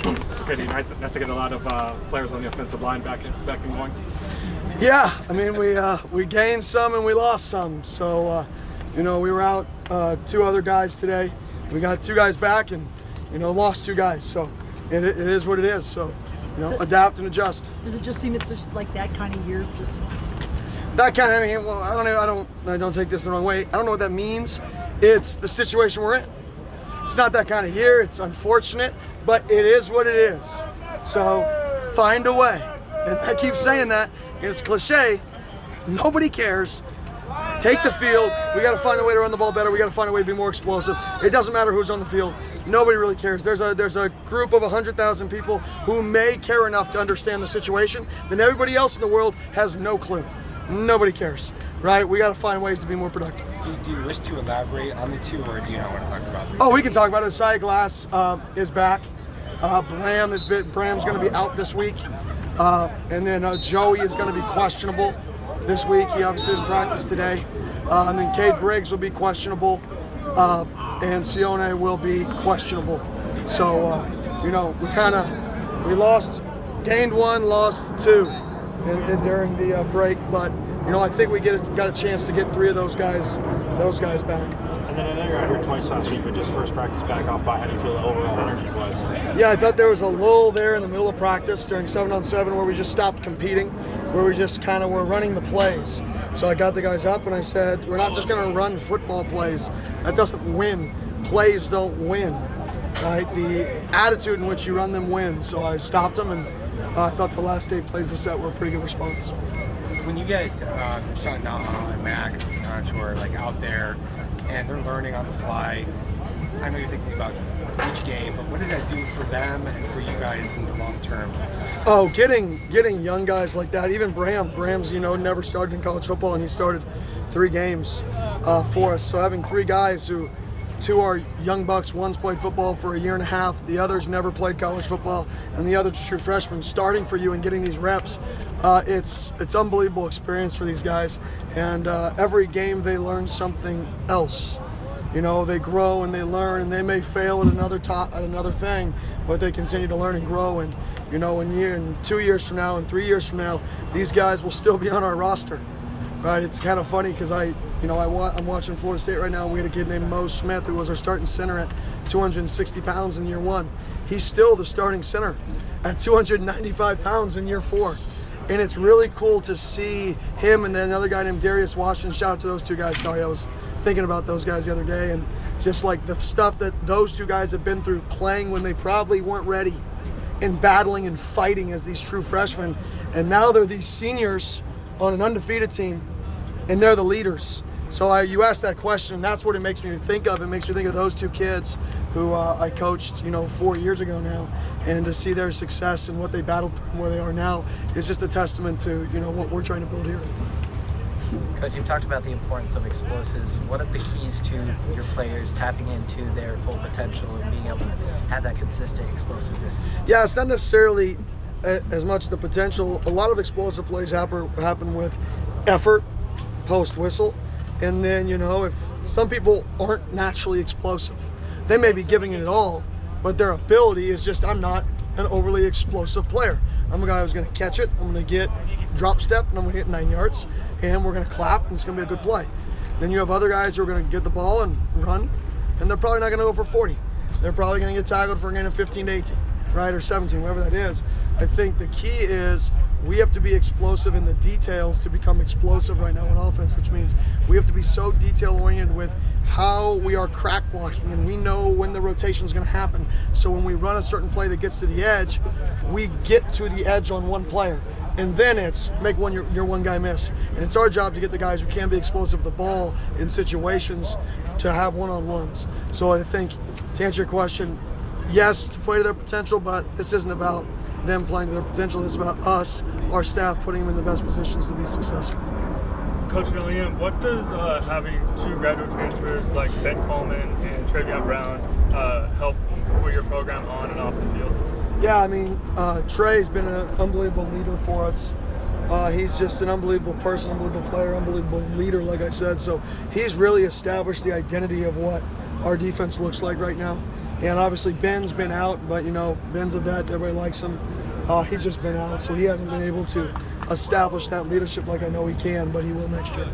It's pretty nice to get a lot of players on the offensive line back and going. Yeah, I mean we gained some and we lost some. So we were out 2 other guys today. We got 2 guys back and lost 2 guys. So it is what it is. So adapt and adjust. Does it just seem it's just like that kind of year? Just that kind of, I mean, well, I don't know. I don't take this the wrong way. I don't know what that means. It's the situation we're in. It's not that kind of year. It's unfortunate, but it is what it is. So find a way. And I keep saying that, and it's cliche. Nobody cares. Take the field. We got to find a way to run the ball better. We got to find a way to be more explosive. It doesn't matter who's on the field. Nobody really cares. There's a group of 100,000 people who may care enough to understand the situation. Then everybody else in the world has no clue. Nobody cares, right? We got to find ways to be more productive. Do you wish to elaborate on the 2, or do you not want to talk about them? Oh, we can talk about it. Isaiah Glass is back. Bram's going to be out this week. And then Joey is going to be questionable this week. He obviously didn't practice today. And then Cade Briggs will be questionable. And Sione will be questionable. So, we gained 1, lost 2 during the break. But, I think we got a chance to get 3 of those guys back. And then I know you're out here twice last week, but just first practice back off by. How do you feel the overall energy was? Yeah, I thought there was a lull there in the middle of practice during 7-on-7 where we just stopped competing, where we just kind of were running the plays. So I got the guys up and I said, we're not just going to run football plays. That doesn't win. Plays don't win, right? The attitude in which you run them wins. So I stopped them, and I thought the last 8 plays of the set were a pretty good response. When you get Sean Naha and Max who are out there and they're learning on the fly, I know you're thinking about each game, but what does that do for them and for you guys in the long term? Oh, getting young guys like that, even Bram's never started in college football, and he started 3 games for us. So having 3 guys who 2 are young bucks, one's played football for a year and a half, the other's never played college football, and the other's true freshman starting for you and getting these reps, it's unbelievable experience for these guys. And every game they learn something else. They grow and they learn, and they may fail at another thing, but they continue to learn and grow. And in 2 years from now and 3 years from now, these guys will still be on our roster, right? It's kind of funny because I'm watching Florida State right now, and we had a kid named Mo Smith who was our starting center at 260 pounds in year 1. He's still the starting center at 295 pounds in year 4. And it's really cool to see him and then another guy named Darius Washington. Shout out to those 2 guys. Sorry, I was thinking about those guys the other day, and just like the stuff that those 2 guys have been through playing when they probably weren't ready, and battling and fighting as these true freshmen. And now they're these seniors on an undefeated team, and they're the leaders. So you asked that question, and that's what it makes me think of. It makes me think of those 2 kids who I coached, 4 years ago now, and to see their success and what they battled through and where they are now is just a testament to, what we're trying to build here. Coach, you've talked about the importance of explosives. What are the keys to your players tapping into their full potential and being able to have that consistent explosiveness? Yeah, it's not necessarily as much the potential. A lot of explosive plays happen with effort, post-whistle. And then, if some people aren't naturally explosive, they may be giving it all, but their ability is just, I'm not an overly explosive player. I'm a guy who's going to catch it, I'm going to get drop step, and I'm going to get 9 yards, and we're going to clap, and it's going to be a good play. Then you have other guys who are going to get the ball and run, and they're probably not going to go for 40. They're probably going to get tackled for a gain of 15 to 18, right, or 17, whatever that is. I think the key is we have to be explosive in the details to become explosive right now in offense, which means we have to be so detail-oriented with how we are crack blocking, and we know when the rotation is going to happen. So when we run a certain play that gets to the edge, we get to the edge on one player. And then it's make your one guy miss. And it's our job to get the guys who can be explosive with the ball in situations to have one-on-ones. So I think, to answer your question, yes, to play to their potential, but this isn't about them playing to their potential. It's about us, our staff, putting them in the best positions to be successful. Coach Dillingham, what does having 2 graduate transfers like Ben Coleman and Travion Brown help for your program on and off the field? Yeah, I mean, Trey's been an unbelievable leader for us. He's just an unbelievable person, unbelievable player, unbelievable leader, like I said. So he's really established the identity of what our defense looks like right now. And obviously Ben's been out, but you know, Ben's a vet, everybody likes him. He's just been out, so he hasn't been able to establish that leadership like I know he can, but he will next year.